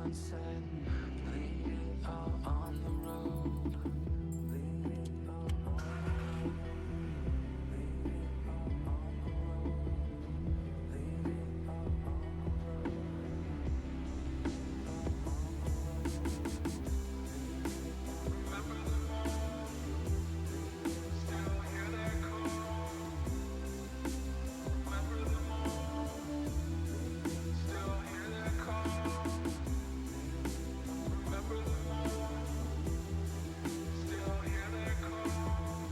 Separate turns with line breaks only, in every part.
sunset, leave it all on the road. Leave it all on the road. Leave it all on the road. Leave it all on the road. Remember the mall, still hear that call. Remember the mall, still hear that call. Remember the mall, still hear that call.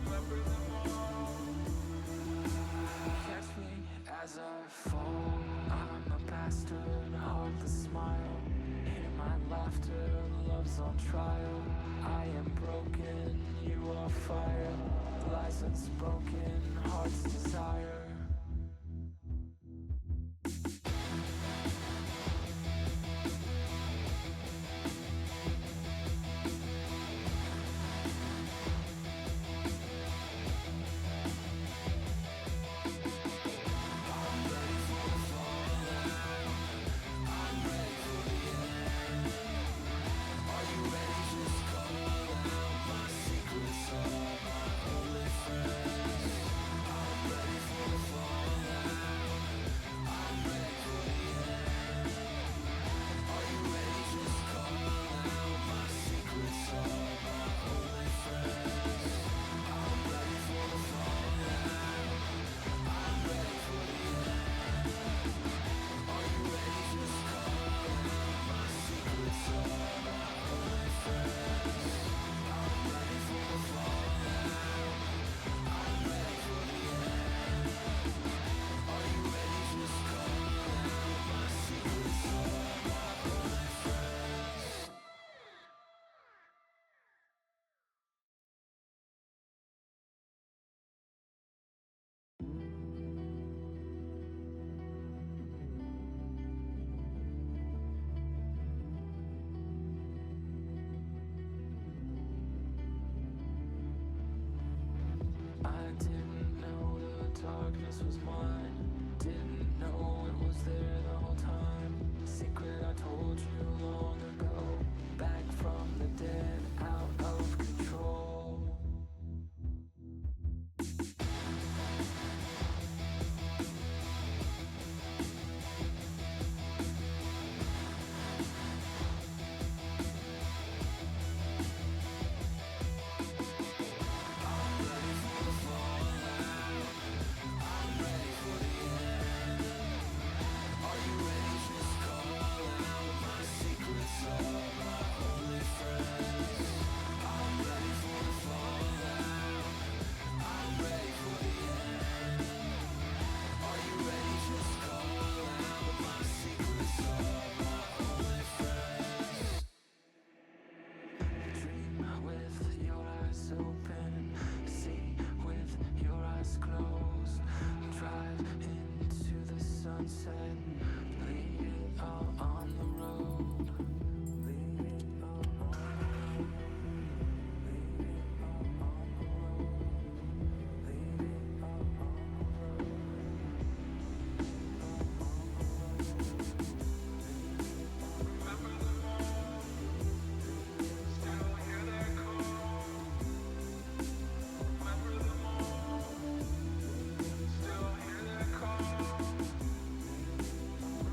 Remember the mall. Catch me as I fall. I'm a bastard, hard to smile. Hear my laughter, love's on trial. I am broken, you are fire. Lies unspoken, heart's desire. I didn't know the darkness was mine. Didn't know it was there the whole time. Secret I told you long ago. Back from the dead, out of control. Dream with your eyes open, see with your eyes closed. Drive into the sunset, leave it all on the road. Leave it all on the road. Leave it all on the road. Leave it all on the road. Remember the mall, still hear that call. Remember the mall, still hear that call.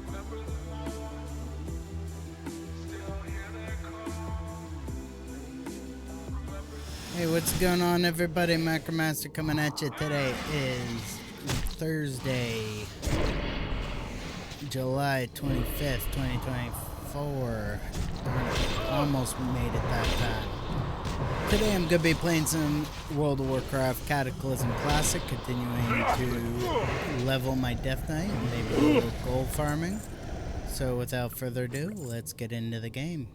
Remember the mall, still hear that call. Remember.
Hey, what's going on, everybody? Macromaster coming at you. Today is Thursday, July 25th, 2024. Darn it, almost made it that time. Today I'm going to be playing some World of Warcraft Cataclysm Classic, continuing to level my Death Knight and maybe a little gold farming. So without further ado, let's get into the game.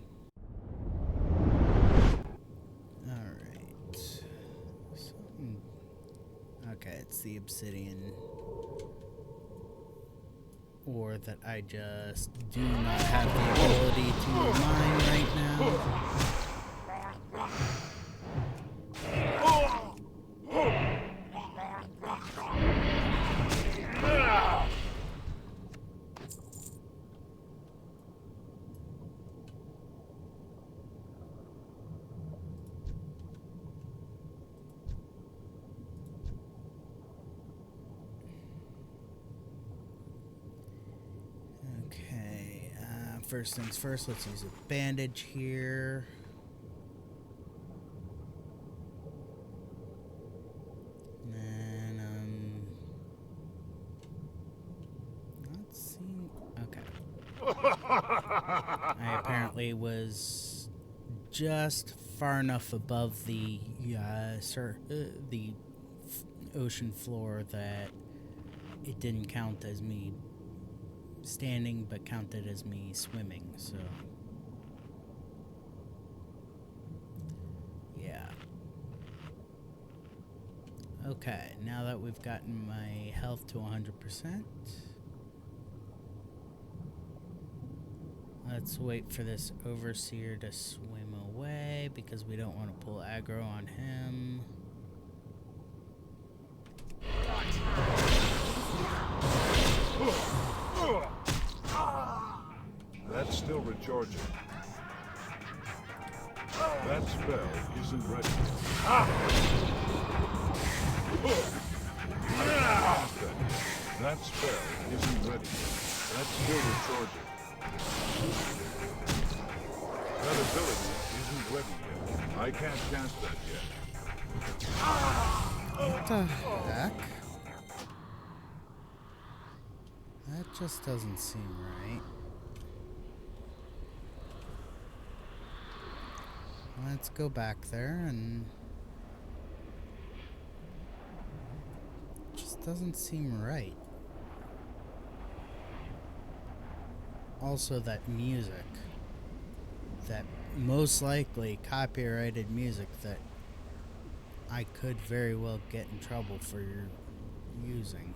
Okay, it's the obsidian ore that I just do not have the ability to mine right now. Okay, first things first, let's use a bandage here. And then, not seeing. Okay. I apparently was just far enough above the ocean floor that it didn't count as me standing, but counted as me swimming, so yeah. Okay, now that we've gotten my health to 100%, let's wait for this overseer to swim away because we don't want to pull aggro on him.
That's still recharging. That spell isn't ready. That spell isn't ready. That's still recharging. That ability isn't ready yet. I can't cast that yet.
What the heck? That just doesn't seem right. Let's go back there and... just doesn't seem right. Also, that music. That most likely copyrighted music that I could very well get in trouble for using.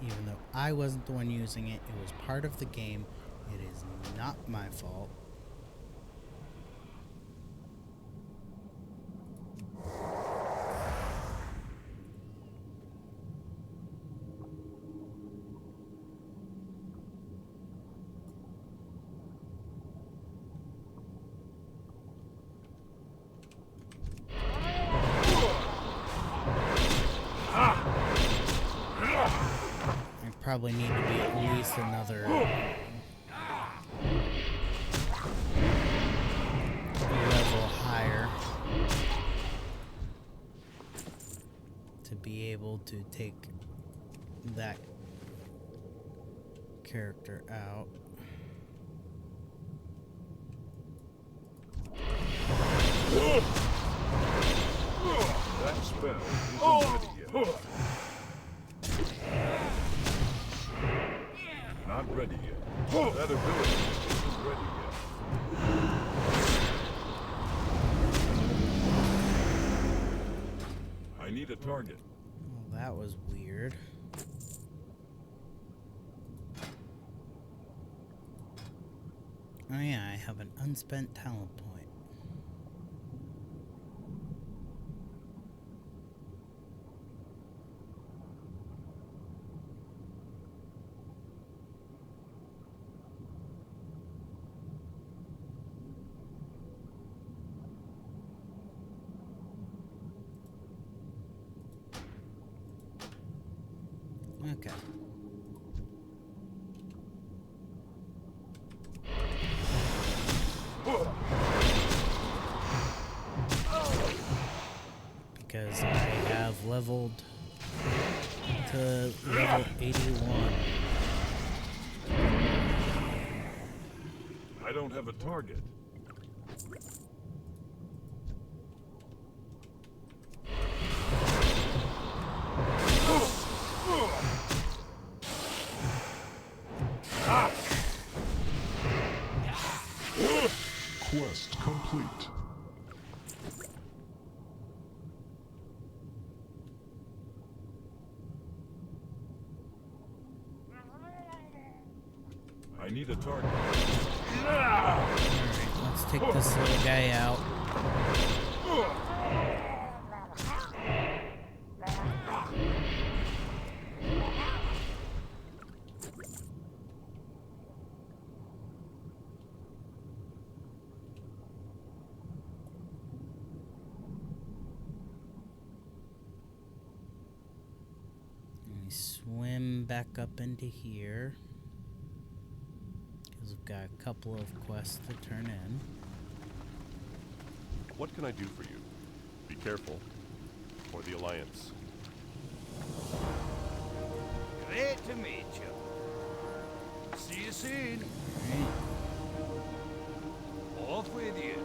Even though I wasn't the one using it, it was part of the game. It is not my fault. Probably need to be at least another level higher to be able to take that character out.
That spell isn't ready yet. Not ready yet. That ability isn't ready yet. I need a target.
Well, that was weird. Oh yeah, I have an unspent talent point. Okay. Because I have leveled to level 81.
I don't have a target.
Quest complete.
I need a target.
Alright, let's take this little guy out. back up into here. Because we've got a couple of quests to turn in.
What can I do for you? Be careful. For the Alliance.
Great to meet you. See you soon.
Alright.
Off with you.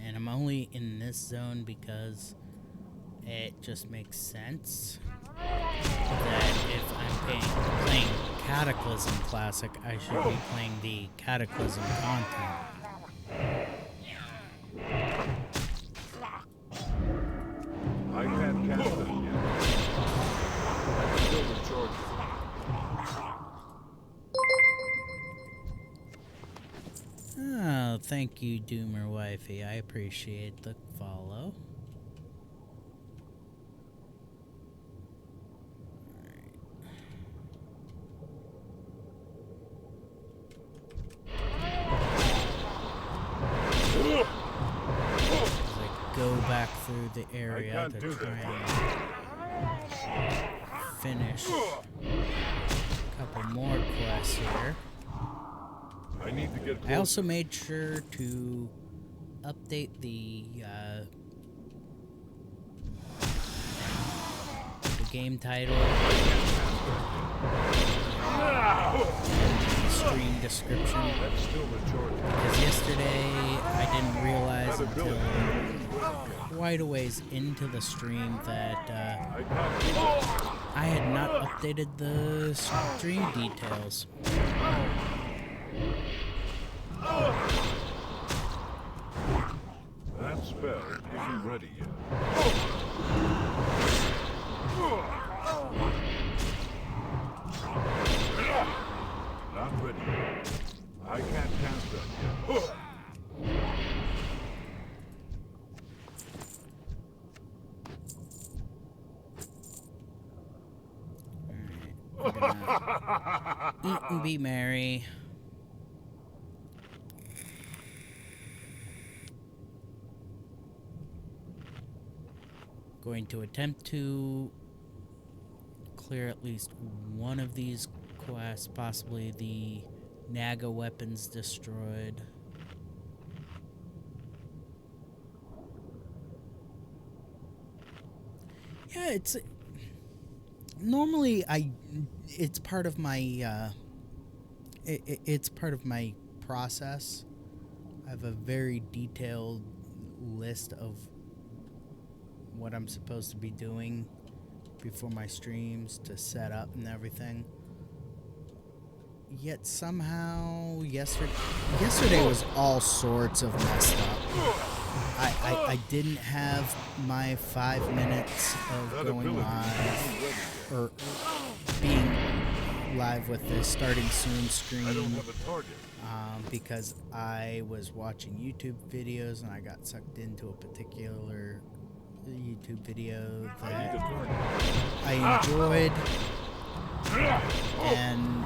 And I'm only in this zone because it just makes sense that if I'm playing Cataclysm Classic, I should be playing the Cataclysm content.
I can't cast that yet. That's still the charge.
Oh, thank you, Doomer Wifey. I appreciate the follow. Go back through the area to try and finish a couple more quests here.
I need to get closer.
I also made sure to update the game title and the stream description.
That's still the charge.
Because yesterday I didn't realize until quite a ways into the stream that
I can't do that.
I had not updated the stream details.
That spell isn't ready yet. Not ready yet. I can't cast that yet.
Eat and be merry. Going to attempt to clear at least one of these quests, possibly the Naga weapons destroyed. Yeah, it's normally it's part of my it's part of my process. I have a very detailed list of what I'm supposed to be doing before my streams to set up and everything. Yet somehow yesterday was all sorts of messed up. I didn't have my 5 minutes of going live or being live with the starting soon stream.
I don't have a target.
Because I was watching YouTube videos and I got sucked into a particular YouTube video that I enjoyed and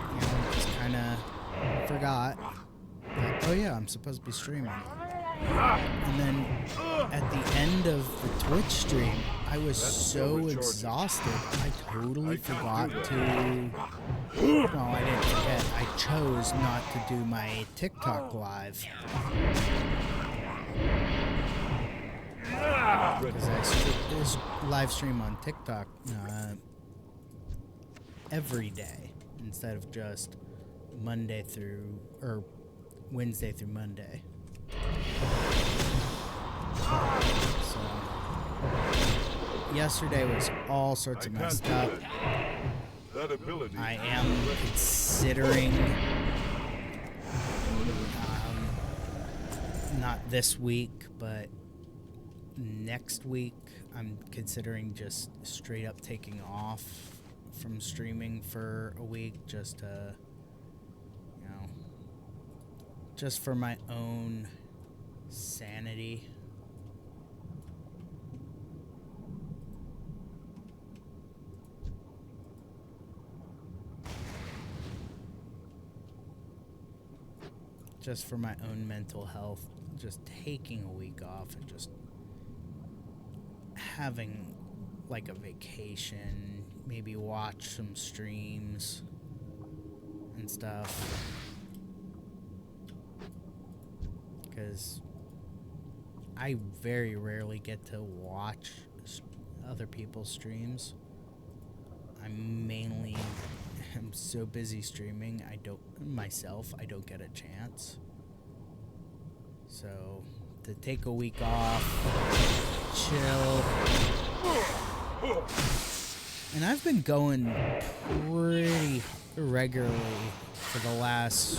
just kind of forgot that, oh yeah, I'm supposed to be streaming. And then at the end of the Twitch stream, I was so exhausted, I totally forgot to, well, I didn't forget, I chose not to do my TikTok live. Because there's live stream on TikTok every day instead of just Monday through, or Wednesday through Monday. So, yesterday was all sorts of messed up.
That ability.
I am considering not this week, but next week I'm considering just straight up taking off from streaming for a week just to just for my own sanity. Just for my own mental health, just taking a week off and just having like a vacation, maybe watch some streams and stuff. Because I very rarely get to watch other people's streams. I'm so busy streaming, I don't get a chance. So to take a week off, chill. And I've been going pretty regularly for the last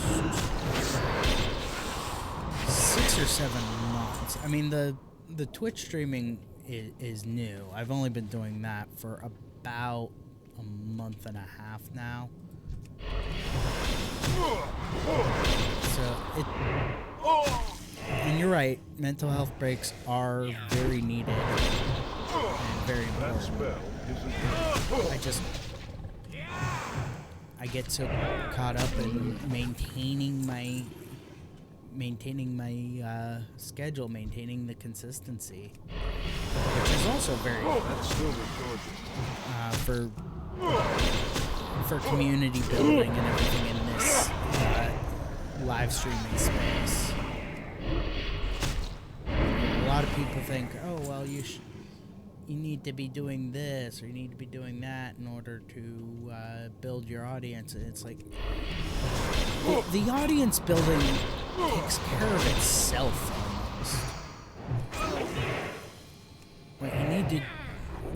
6 or 7 months. I mean, the Twitch streaming is new. I've only been doing that for about a month and a half now. And you're right, mental health breaks are very needed and very
That
important.
spell isn't
I get so caught up in maintaining my schedule, maintaining the consistency, which is also very
That's still recorded.
for community building and everything in this live streaming space. A lot of people think, oh well, you need to be doing this or you need to be doing that in order to build your audience. And it's like the audience building takes care of itself almost. What you need to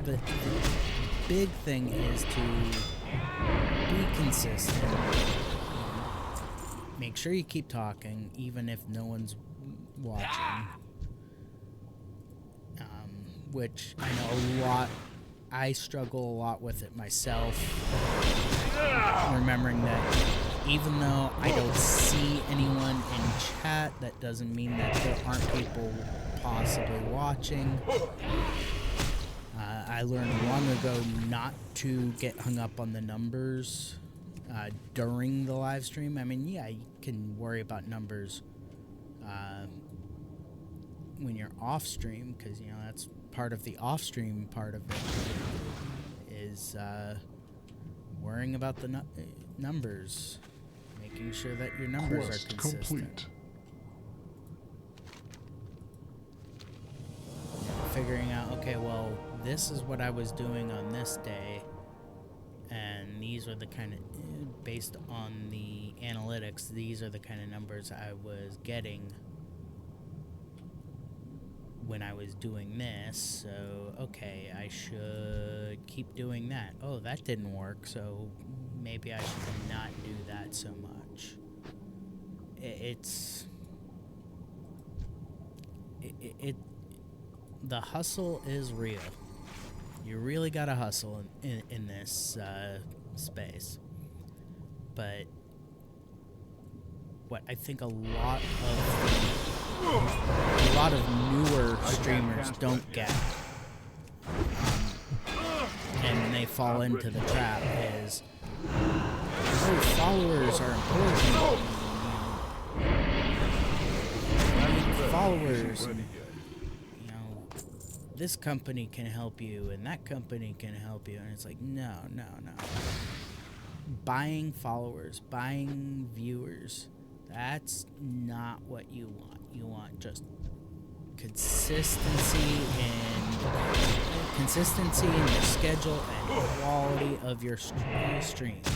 the big thing is to be consistent. Make sure you keep talking, even if no one's watching. Which I know I struggle a lot with it myself. Remembering that even though I don't see anyone in chat, that doesn't mean that there aren't people possibly watching. I learned long ago not to get hung up on the numbers during the live stream. I mean, yeah, you can worry about numbers when you're off stream, because, you know, that's part of the off stream part of it is worrying about the numbers, making sure that your numbers
Quest
are consistent.
complete.
Figuring out, okay, well, this is what I was doing on this day, and these are the kind of, based on the analytics, these are the kind of numbers I was getting when I was doing this. So, okay, I should keep doing that. Oh, that didn't work, so maybe I should not do that so much. The hustle is real. You really gotta hustle in this space. But what I think a lot of newer streamers don't get, and they fall into the trap, is, oh, followers are important. Followers. This company can help you and that company can help you, and it's like, no. Buying followers, buying viewers, that's not what you want. You want just consistency in your schedule and quality of your streams.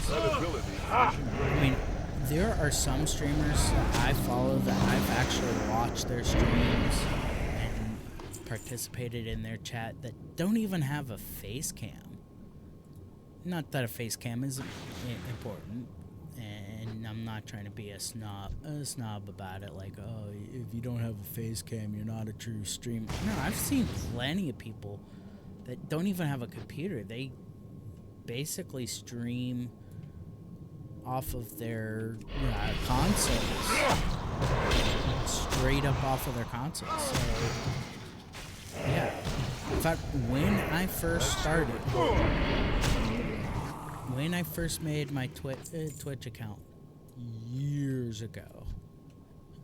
I mean, there are some streamers that I follow that I've actually watched their streams participated in their chat that don't even have a face cam. Not that a face cam is important, and I'm not trying to be a snob about it, like, oh, if you don't have a face cam, you're not a true streamer. No, I've seen plenty of people that don't even have a computer. They basically stream off of their consoles. straight up off of their consoles. So, yeah. In fact, when I first started, when I first made my Twitch account years ago,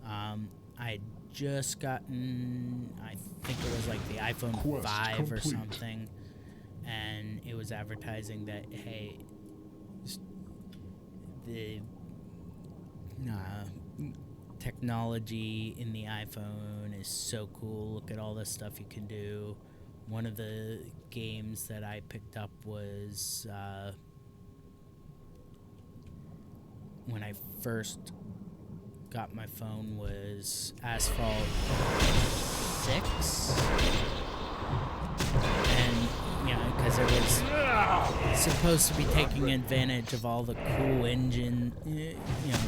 I had just gotten, I think it was like the iPhone
Quest
5 or
complete.
something, and it was advertising that, hey, the technology in the iPhone is so cool. Look at all the stuff you can do. One of the games that I picked up was when I first got my phone was Asphalt 6. And, yeah, because it was supposed to be taking advantage of all the cool engine, you know,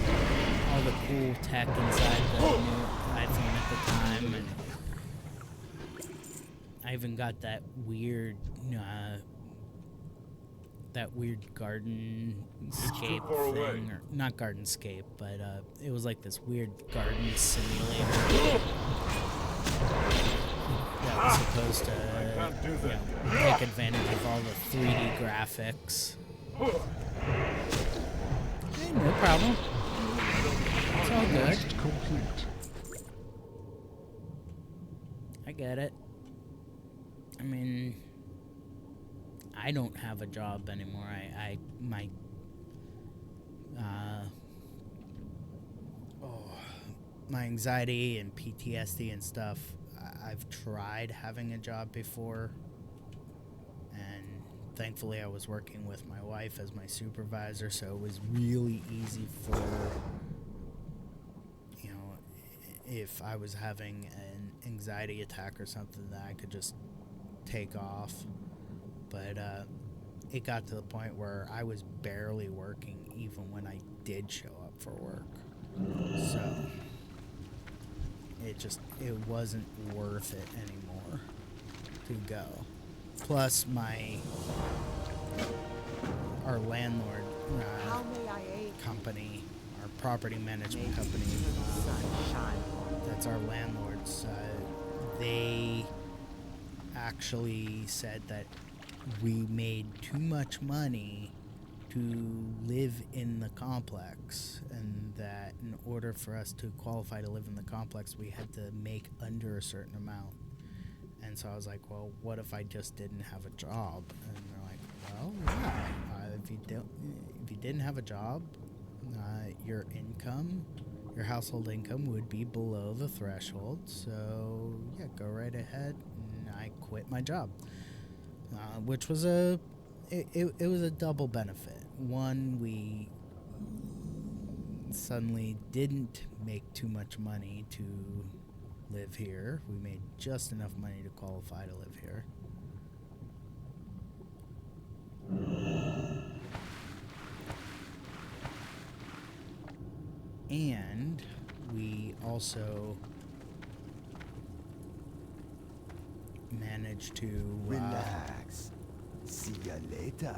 all the cool tech inside the new iPhone at the time. And I even got that weird gardenscape thing, or not gardenscape, but it was like this weird garden simulator that was supposed to take advantage of all the 3D graphics. Hey, no problem. It's all good.
Quest complete.
I get it. I mean, I don't have a job anymore. My anxiety and PTSD and stuff, I've tried having a job before, and thankfully I was working with my wife as my supervisor, so it was really easy for, you know, if I was having an anxiety attack or something, that I could just take off. But it got to the point where I was barely working even when I did show up for work. So it wasn't worth it anymore to go. Plus our landlord company, our property management company, that's our landlords, they actually said that we made too much money to live in the complex, and that in order for us to qualify to live in the complex, we had to make under a certain amount. And so I was like, well, what if I just didn't have a job? And they're like, well, yeah, if you didn't have a job, your household income would be below the threshold. So yeah, go right ahead. And I quit my job, which was it was a double benefit. One, we suddenly didn't make too much money to live here. We made just enough money to qualify to live here. And we also managed to
Relax. See ya later.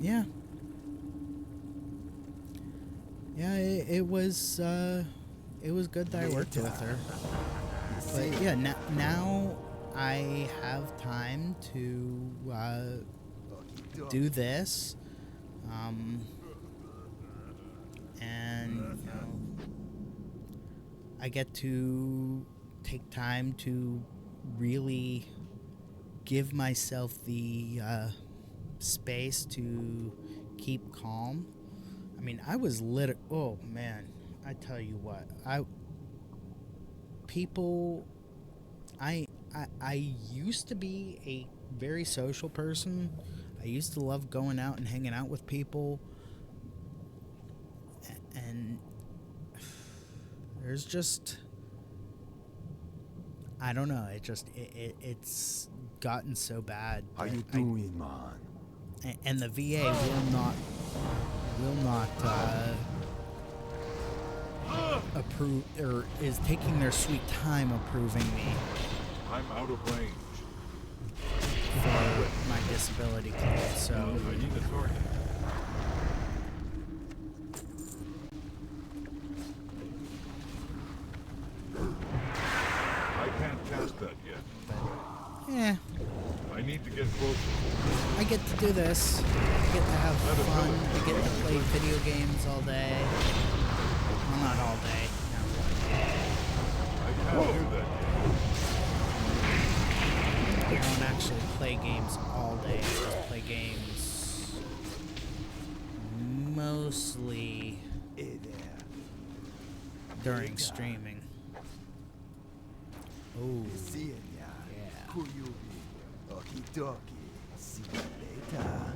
Yeah. Yeah, it was good that I worked with her. But yeah, now I have time to do this, and you know, I get to take time to really give myself the space to keep calm. I mean, I was oh man, I tell you what, I used to be a very social person. I used to love going out and hanging out with people, and there's just, I don't know, it's gotten so bad.
How you doing, man?
And the VA will not approve, or is taking their sweet time approving me.
I'm out of range.
for my disability claim, so
I need the target. I can't cast that yet.
yeah,
I need to get closer.
I get to do this. I get to have fun. I get to play video games all day. Well, not all day.
I can't do that yet.
I don't actually play games all day. I just play games mostly
Hey there.
during streaming. Oh,
Seeing ya.
yeah.
Who you be? Okie dokie. See you later.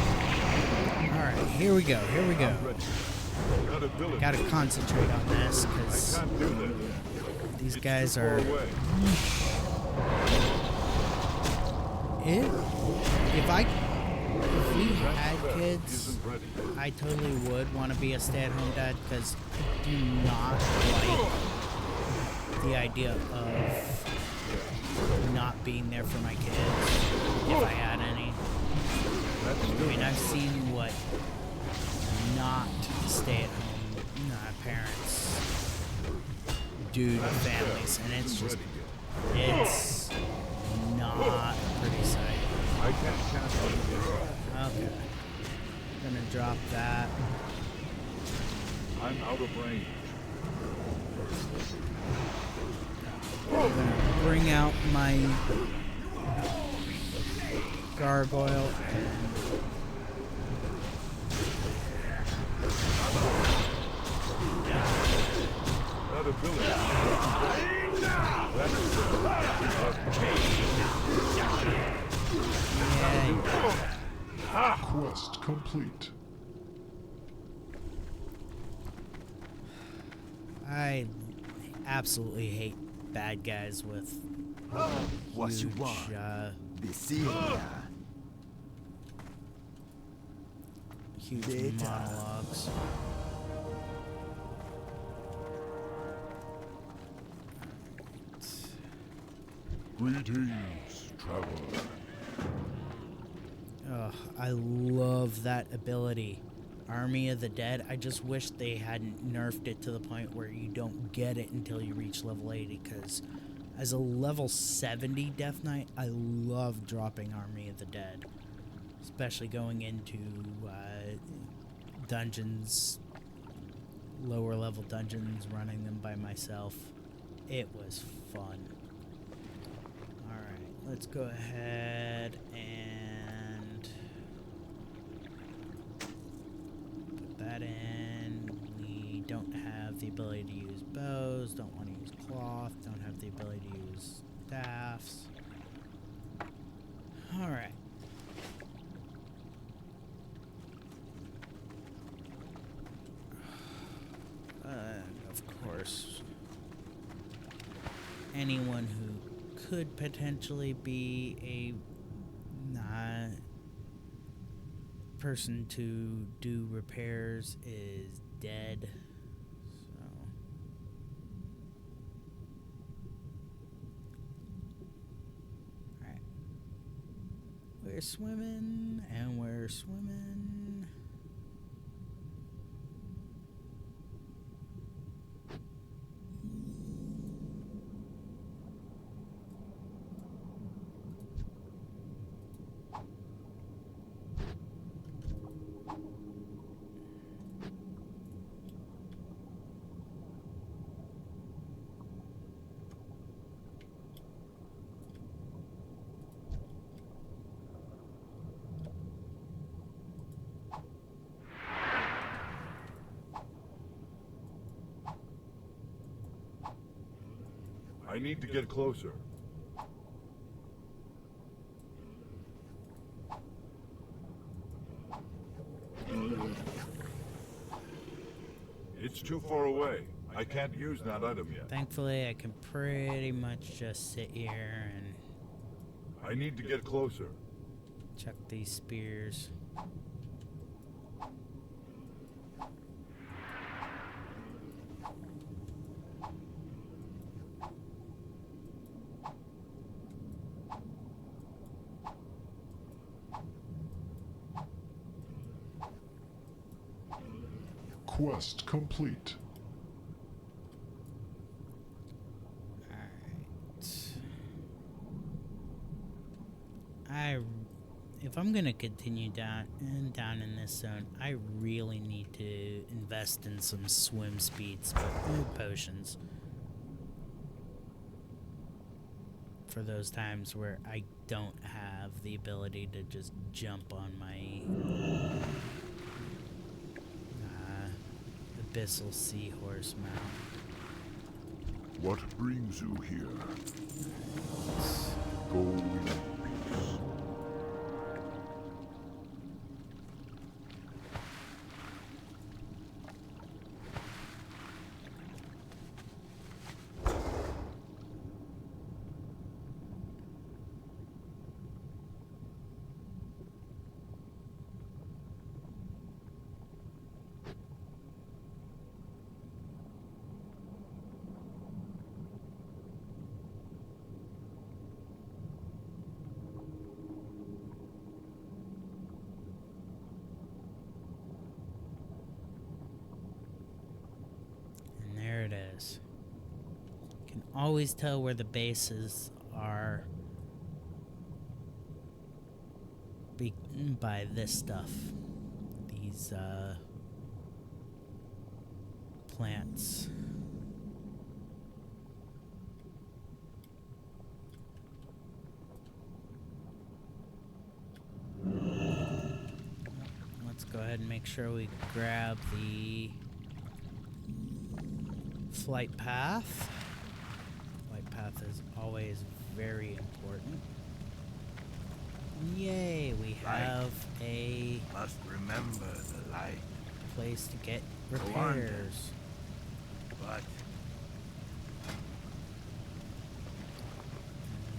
Alright, here we go. Here we go.
Ready. Got ability.
Gotta concentrate on this
I
because
can't do that yet.
these
It's
guys
too far
are.
away.
If we had kids,
Isn't ready.
I totally would want to be a stay-at-home dad because I do not like the idea of not being there for my kids if I had any. I mean, I've seen what not stay-at-home parents do to families, and it's just, it's not a pretty sight.
I can't cast that yet.
Okay. Gonna drop that.
I'm out of range.
I'm gonna bring out my gargoyle
That ability.
Quest complete.
I absolutely hate bad guys with
What you
huge,
want? Be seeing ya.
huge
Data.
monologues.
Greetings, traveler.
Ugh, I love that ability. Army of the Dead. I just wish they hadn't nerfed it to the point where you don't get it until you reach level 80, because as a level 70 Death Knight, I love dropping Army of the Dead. Especially going into dungeons, lower level dungeons, running them by myself. It was fun. Alright, let's go ahead and put that in. We don't have the ability to use bows, don't want to use cloth, don't have the ability to use staffs. Alright. Of course, anyone who could potentially be a person to do repairs is dead. So alright. We're swimming and we're swimming.
I need to get closer. It's too far away. I can't use that item yet.
Thankfully, I can pretty much just sit here and
I need to get closer.
Chuck these spears.
Quest complete.
If I'm gonna continue down in this zone, I really need to invest in some swim speeds, potions for those times where I don't have the ability to just jump on my abyssal seahorse mount.
What brings you here? Go in peace.
There it is. Can always tell where the bases are by this stuff. These plants. Let's go ahead and make sure we grab the flight path. Flight path is always very important. Yay, we have a
Must remember the light.
place to get
Go on, then.
repairs.
But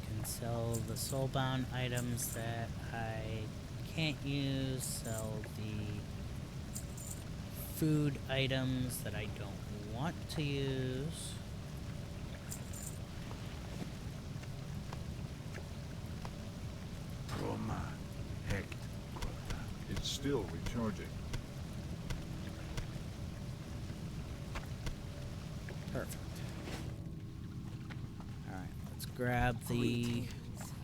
We can sell the soulbound items that I can't use, sell the food items that I don't want to use.
Roma, heck,
It's still recharging.
Perfect. Alright, let's grab the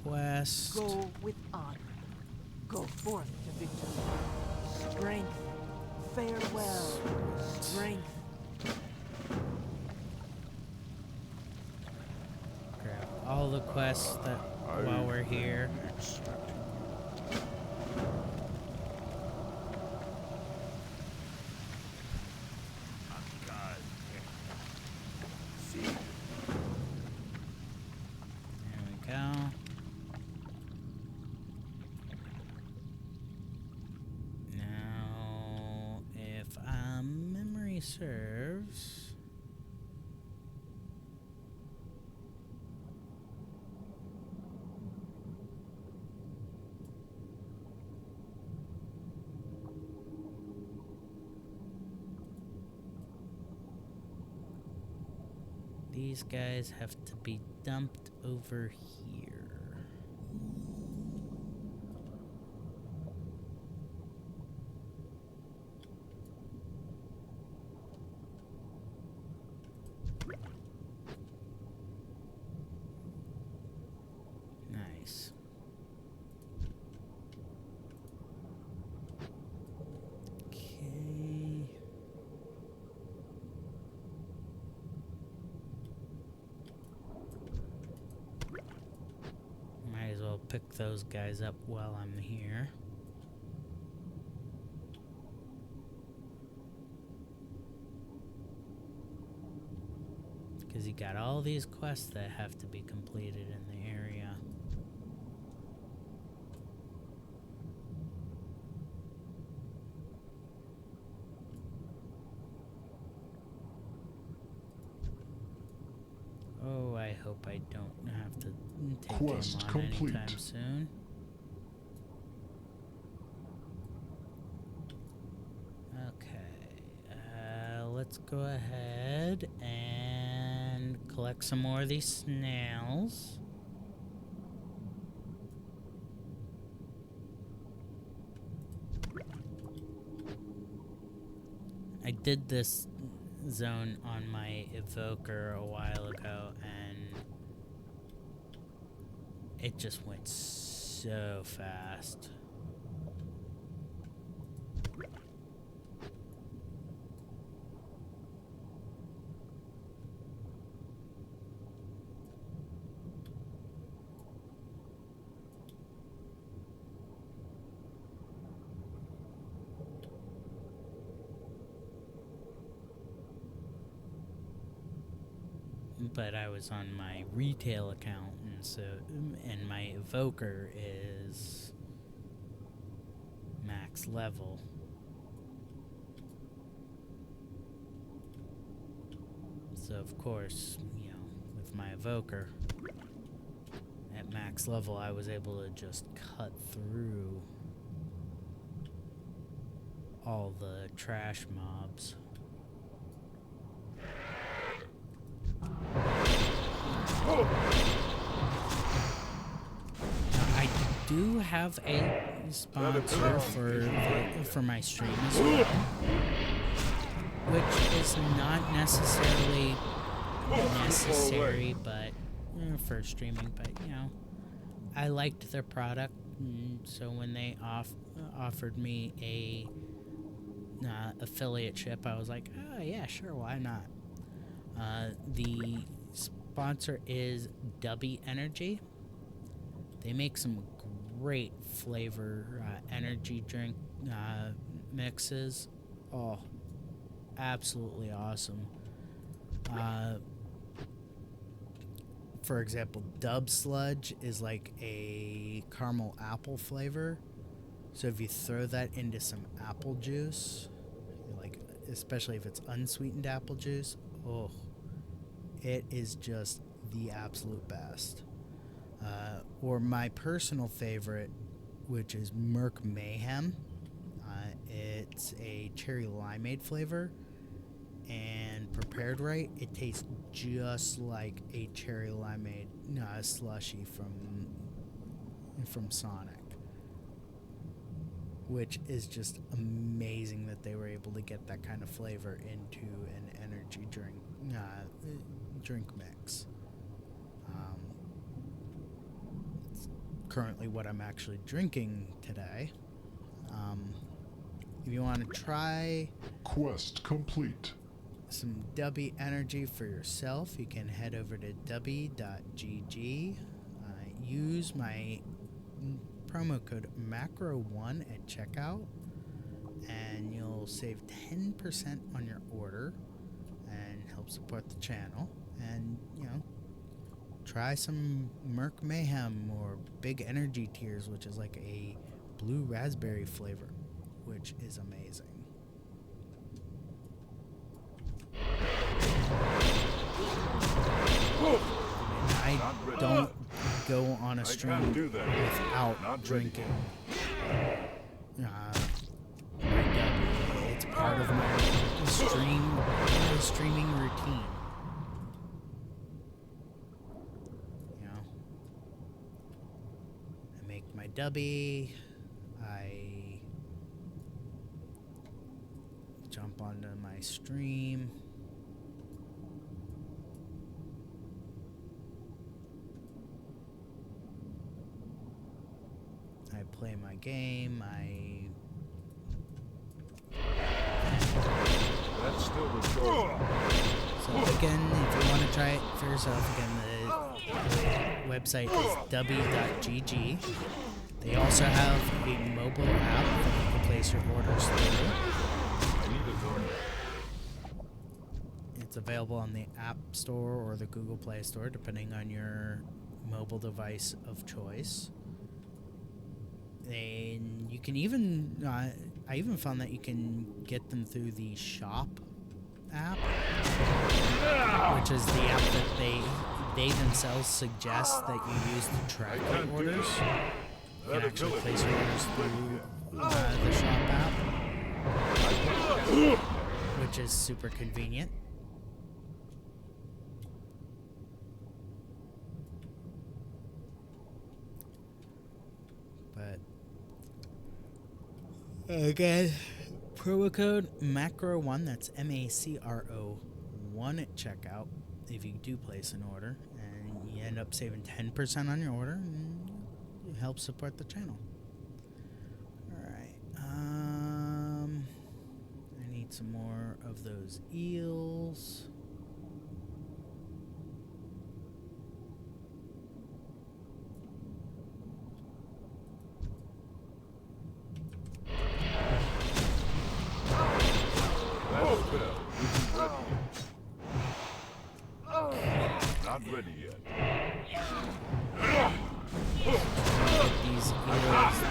quest.
Go with honor. Go forth to victory. Strength. Farewell. Strength.
Grab all the quests that while we're here.
God, see,
There we go. Now, if memory serves, these guys have to be dumped over here. Nice. Okay. Might as well pick those guys up while I'm here. Because you got all these quests that have to be completed in the area. Oh, I hope I don't have to take
Quest
him on
complete.
anytime soon. let's go ahead and collect some more of these snails. I did this zone on my evoker a while ago, and it just went so fast. But I was on my retail account, and my evoker is max level. So of course, you know, with my evoker at max level, I was able to just cut through all the trash mobs. I do have a sponsor for my stream as well, which is not necessarily necessary, but for streaming. But you know, I liked their product, so when they offered me a affiliateship, I was like, oh yeah, sure, why not? The sponsor is Dubby Energy. They make some great flavor energy drink mixes. Oh, absolutely awesome. For example, Dub Sludge is like a caramel apple flavor. So if you throw that into some apple juice, like especially if it's unsweetened apple juice, oh, it is just the absolute best. Or my personal favorite, which is Merc Mayhem. It's a cherry limeade flavor, and prepared right, it tastes just like a cherry limeade slushy from Sonic. Which is just amazing that they were able to get that kind of flavor into an energy drink mix. It's currently what I'm actually drinking today. If you want to try
Quest complete.
some Dubby energy for yourself, you can head over to dubby.gg. Use my promo code macro1 at checkout, and you'll save 10% on your order and help support the channel. And you know, try some Merc Mayhem or Big Energy Tears, which is like a blue raspberry flavor, which is amazing. I don't go on a stream without drinking. It's part of my streaming routine. You know, I make my dubby. I jump onto my stream. I play my game.
That's still recording.
So again, if you want to try it for yourself, again, the website is dubby.gg. They also have a mobile app that you can place your orders through.
I need a door.
It's available on the App Store or the Google Play Store, depending on your mobile device of choice. And you can even, I even found that you can get them through the Shop app, which is the app that they themselves suggest that you use to track your orders. You can actually place your orders through the Shop app, which is super convenient. But again, promo code MACRO1, that's MACRO1 at checkout if you do place an order, and you end up saving 10% on your order, and it helps support the channel. Alright, I need some more of those eels.
Not ready yet.
Get these eels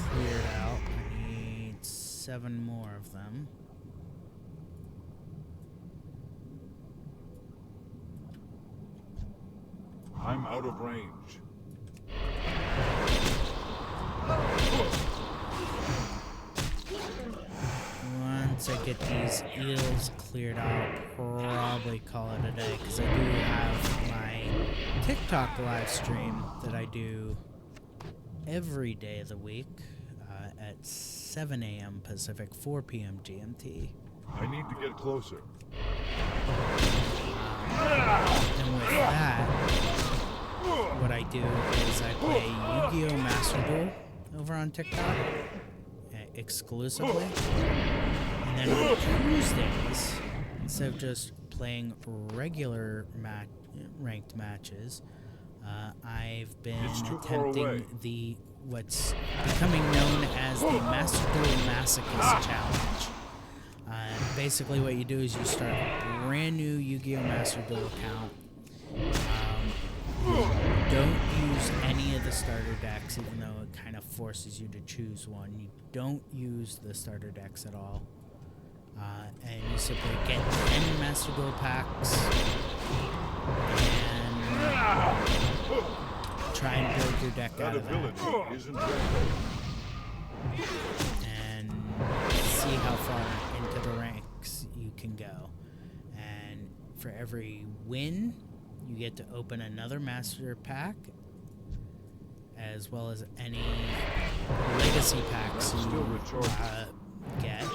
cleared out. I need 7 more of them.
I'm out of range.
Once I get these eels cleared out, I'll probably call it a day, because I do have my TikTok live stream that I do every day of the week at 7 a.m. Pacific, 4 p.m. GMT.
I need to get closer.
And with that, what I do is I play Yu-Gi-Oh! Master Duel over on TikTok exclusively. And then on Tuesdays, instead of just playing regular ranked matches, I've been attempting what's becoming known as the Master Duel Masochist Challenge. Basically what you do is you start a brand new Yu-Gi-Oh! Master Duel account. Don't use any of the starter decks, even though it kind of forces you to choose one. You don't use the starter decks at all. And you simply get 10 Master Duel packs and try and build your deck out of that. And see how far into the ranks you can go. And for every win, you get to open another master pack, as well as any legacy packs you get.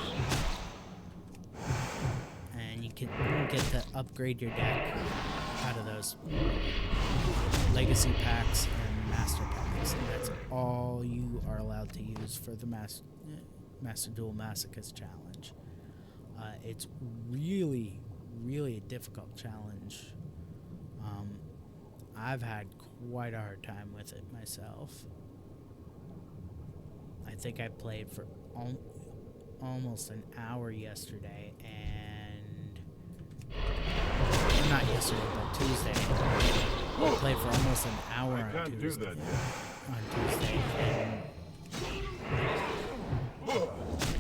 And you can get to upgrade your deck out of those legacy packs and master packs. And that's all you are allowed to use for the Master Duel Masochist Challenge. It's really, really a difficult challenge. I've had quite a hard time with it myself. I think I played for almost an hour yesterday, and not yesterday, but Tuesday. I played for almost an hour on Tuesday. And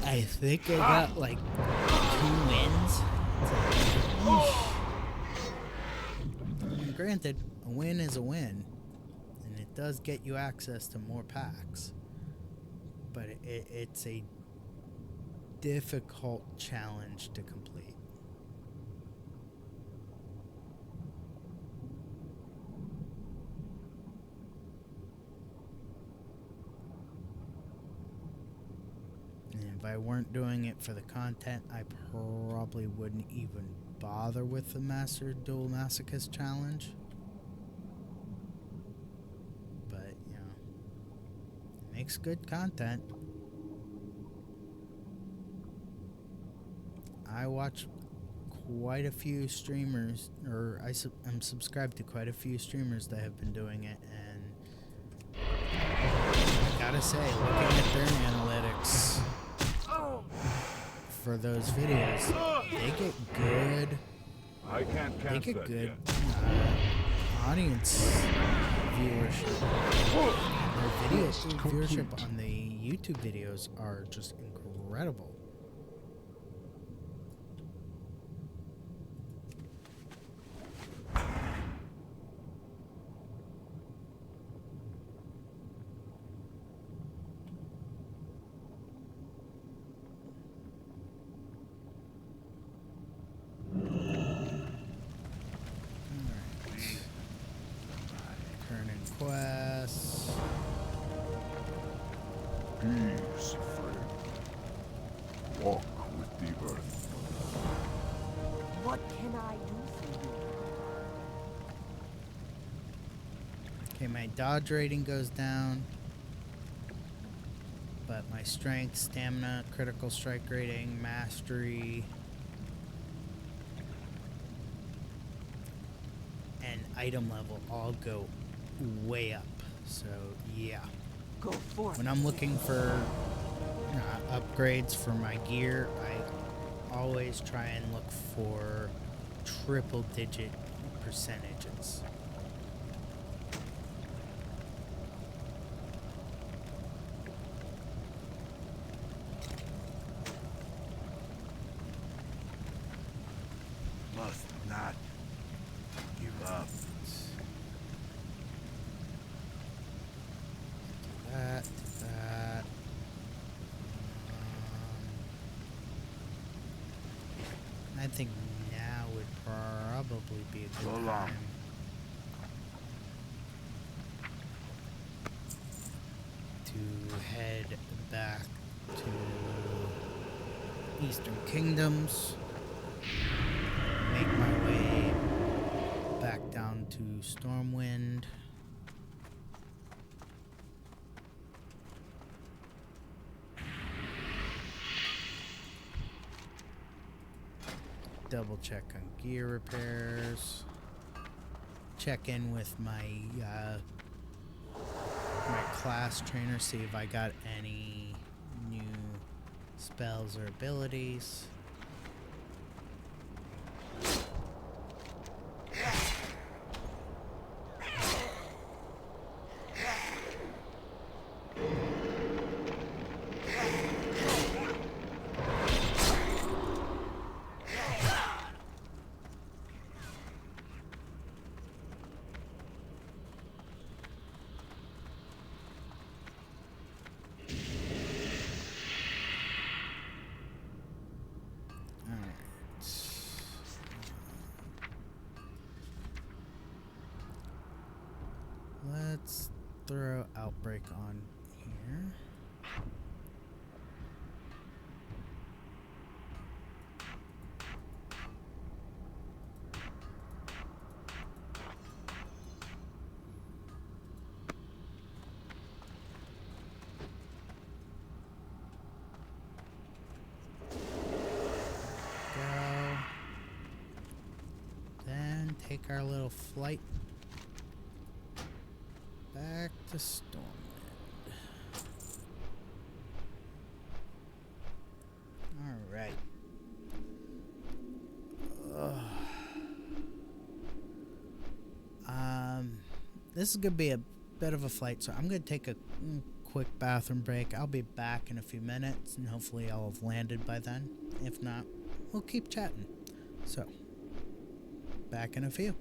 I think I got like 2 wins. And granted, a win is a win, and it does get you access to more packs, but it's a difficult challenge to complete. And if I weren't doing it for the content, I probably wouldn't even bother with the Master Duel Masochist Challenge. But, you know, it makes good content. I watch quite a few streamers, or I'm subscribed to quite a few streamers that have been doing it, and I gotta say, looking at their analytics for those videos, they get good.
I can't
They
cast
get
that
good
yet.
audience viewership. Their videos, viewership on the YouTube videos are just incredible. quests.
Peace, friend. Walk with the earth.
What can I do for you?
Okay, my dodge rating goes down. But my strength, stamina, critical strike rating, mastery, and item level all go way up. So, yeah.
Go forth.
When I'm looking for upgrades for my gear, I always try and look for triple digit percentages.
Must not give up.
That. I think now would probably be a good
So long.
time to head back to Eastern Kingdoms, make my way back down to Stormwind. Double check on gear repairs. Check in with my my class trainer, see if I got any new spells or abilities. Let's throw Outbreak on here. Go. Then take our little flight back to Stormwind. Alright. This is going to be a bit of a flight, so I'm going to take a quick bathroom break. I'll be back in a few minutes, and hopefully I'll have landed by then. If not, we'll keep chatting. So, back in a few.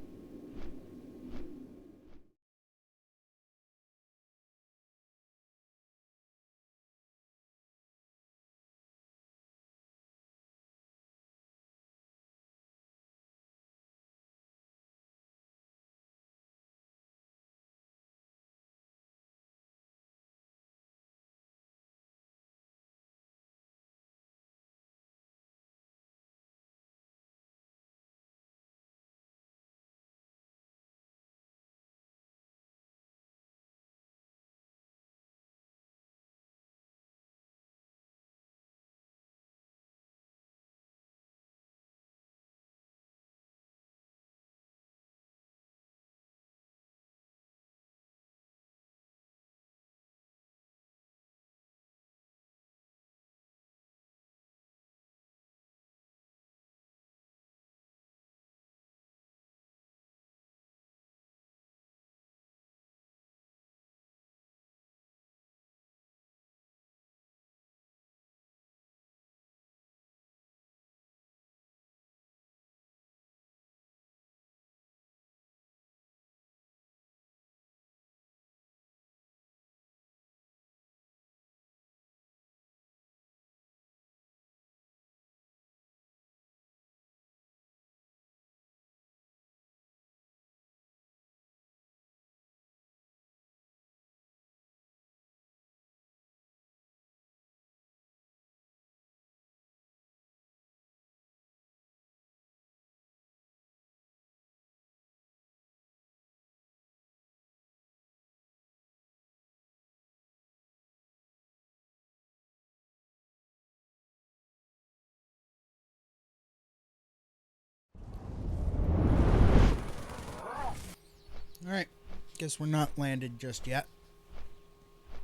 Guess we're not landed just yet.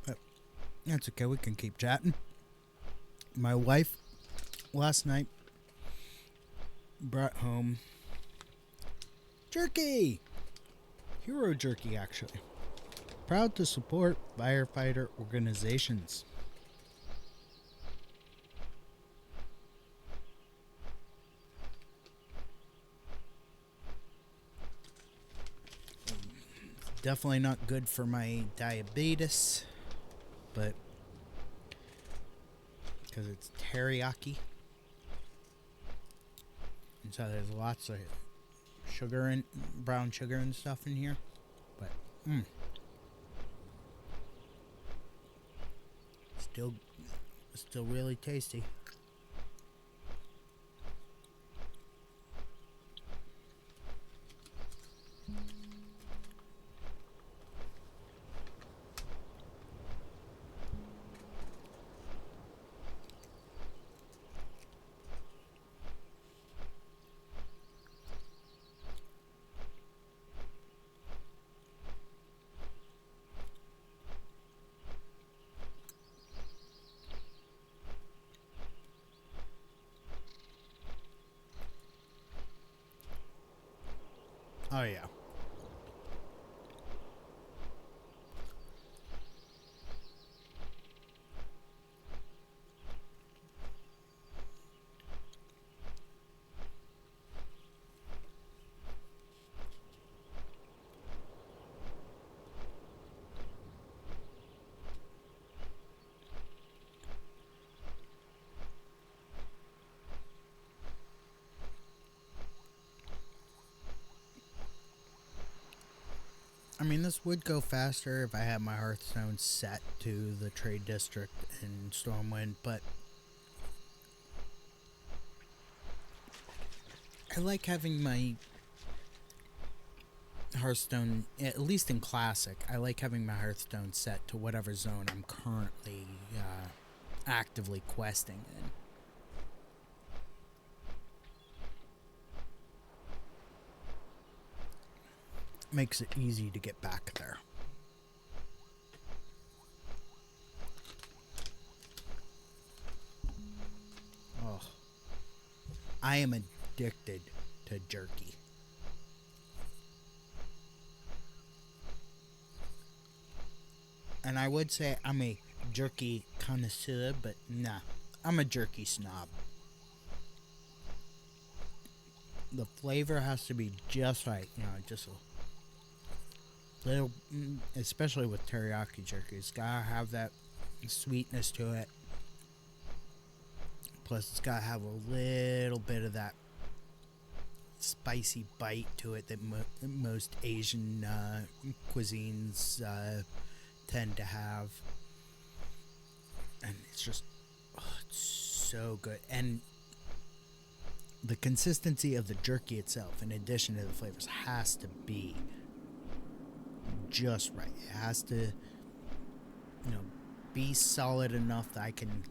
But that's okay, we can keep chatting. My wife last night brought home jerky! Hero jerky, actually. Proud to support firefighter organizations. Definitely not good for my diabetes, but because it's teriyaki, and so there's lots of sugar and brown sugar and stuff in here, but still really tasty. Oh yeah. I mean, this would go faster if I had my Hearthstone set to the trade district in Stormwind, but I like having my Hearthstone, at least in Classic, I like having my Hearthstone set to whatever zone I'm currently actively questing in. Makes it easy to get back there. Oh, I am addicted to jerky. And I would say I'm a jerky connoisseur, but nah, I'm a jerky snob. The flavor has to be just right, you know, just a little, especially with teriyaki jerky. It's gotta have that sweetness to it. Plus, it's gotta have a little bit of that spicy bite to it that most Asian cuisines tend to have. And it's just, it's so good. And the consistency of the jerky itself, in addition to the flavors, has to be just right. It has to, you know, be solid enough that I can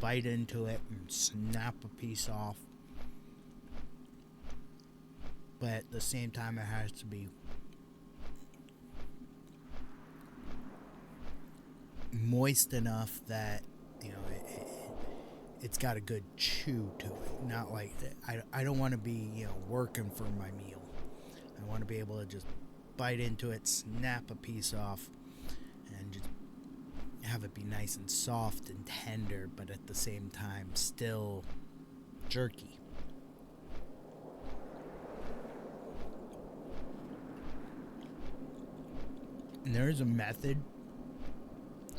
bite into it and snap a piece off. But at the same time, it has to be moist enough that, you know, it's got a good chew to it. Not like, I don't want to be, you know, working for my meal. I want to be able to just bite into it, snap a piece off, and just have it be nice and soft and tender, but at the same time still jerky. And there is a method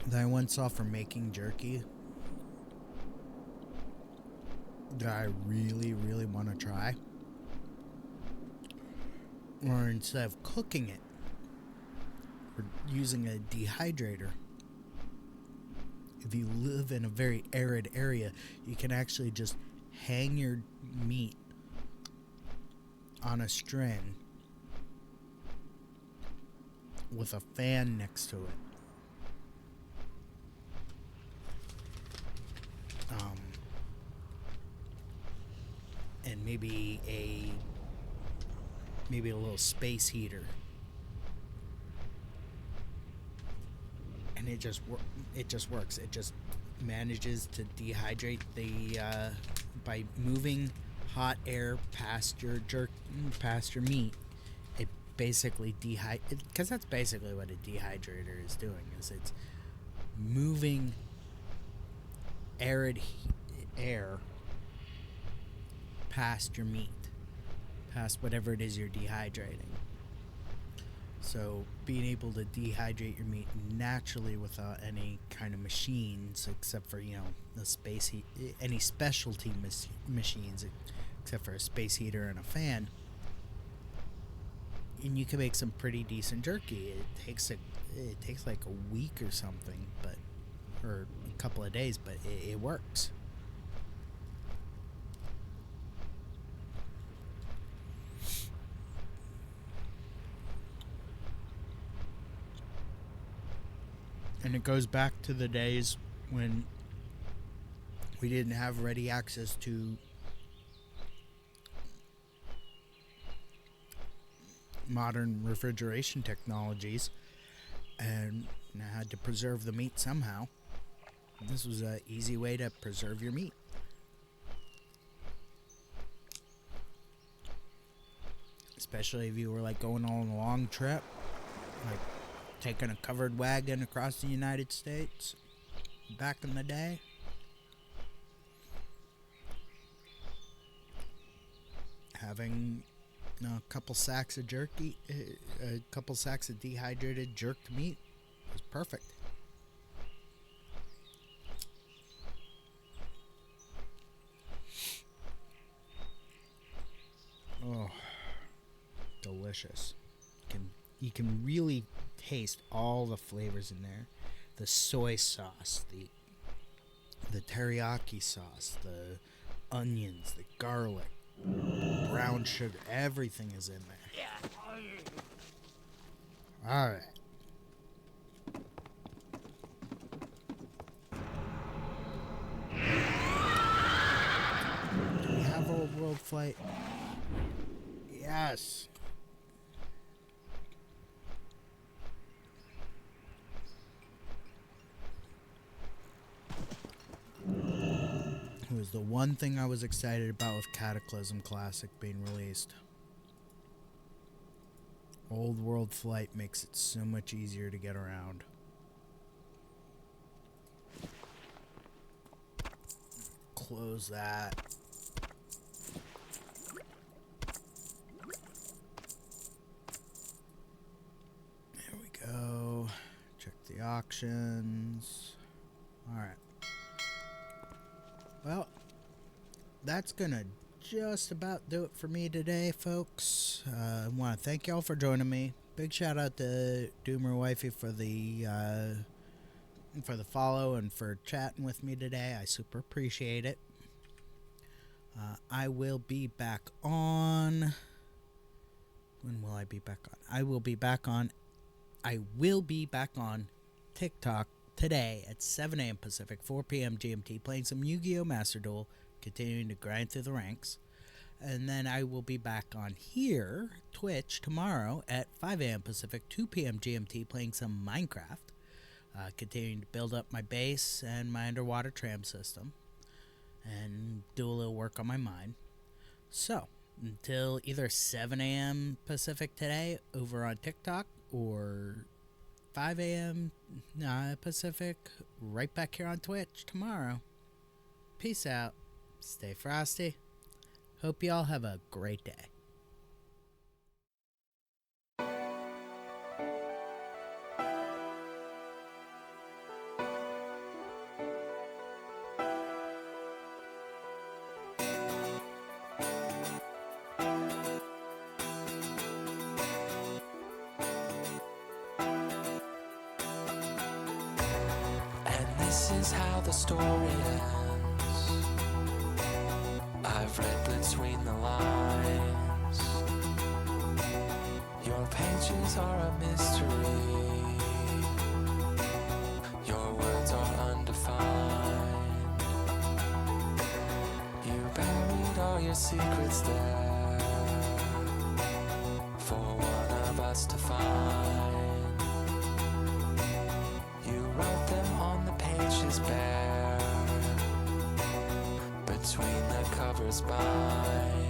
that I once saw for making jerky that I really, really want to try. Or instead of cooking it, or using a dehydrator. If you live in a very arid area, you can actually just hang your meat on a string with a fan next to it. And maybe a maybe a little space heater. And it just works. It just manages to dehydrate the by moving hot air past your meat. It basically because that's basically what a dehydrator is doing. Is it's moving arid air past your meat, past whatever it is you're dehydrating. So being able to dehydrate your meat naturally without any kind of machines, except for, you know, the space heat, any specialty machines, except for a space heater and a fan, and you can make some pretty decent jerky. It takes like a week or something, or a couple of days, but it works. And it goes back to the days when we didn't have ready access to modern refrigeration technologies, and I had to preserve the meat somehow. This was an easy way to preserve your meat. Especially if you were like going on a long trip, like taking a covered wagon across the United States back in the day. Having a couple sacks of jerky, a couple sacks of dehydrated jerked meat was perfect. Oh, delicious. You can really taste all the flavors in there. The soy sauce, the teriyaki sauce, the onions, the garlic, brown sugar, everything is in there. Alright. Do we have Old World Flight? Yes. It was the one thing I was excited about with Cataclysm Classic being released. Old World Flight makes it so much easier to get around. Close that. There we go. Check the auctions. Alright. Well, that's gonna just about do it for me today, folks. I want to thank y'all for joining me. Big shout out to Doomer Wifey for the follow and for chatting with me today. I super appreciate it. I will be back on. When will I be back on? I will be back on TikTok today at 7 a.m. Pacific, 4 p.m. GMT, playing some Yu-Gi-Oh! Master Duel, continuing to grind through the ranks. And then I will be back on here, Twitch, tomorrow at 5 a.m. Pacific, 2 p.m. GMT, playing some Minecraft, continuing to build up my base and my underwater tram system, and do a little work on my mine. So, until either 7 a.m. Pacific today over on TikTok, or 5 a.m. Pacific, right back here on Twitch tomorrow. Peace out. Stay frosty. Hope y'all have a great day.
This is how the story ends. I've read between the lines. Your pages are a mystery. Your words are undefined. You buried all your secrets there. between the covers by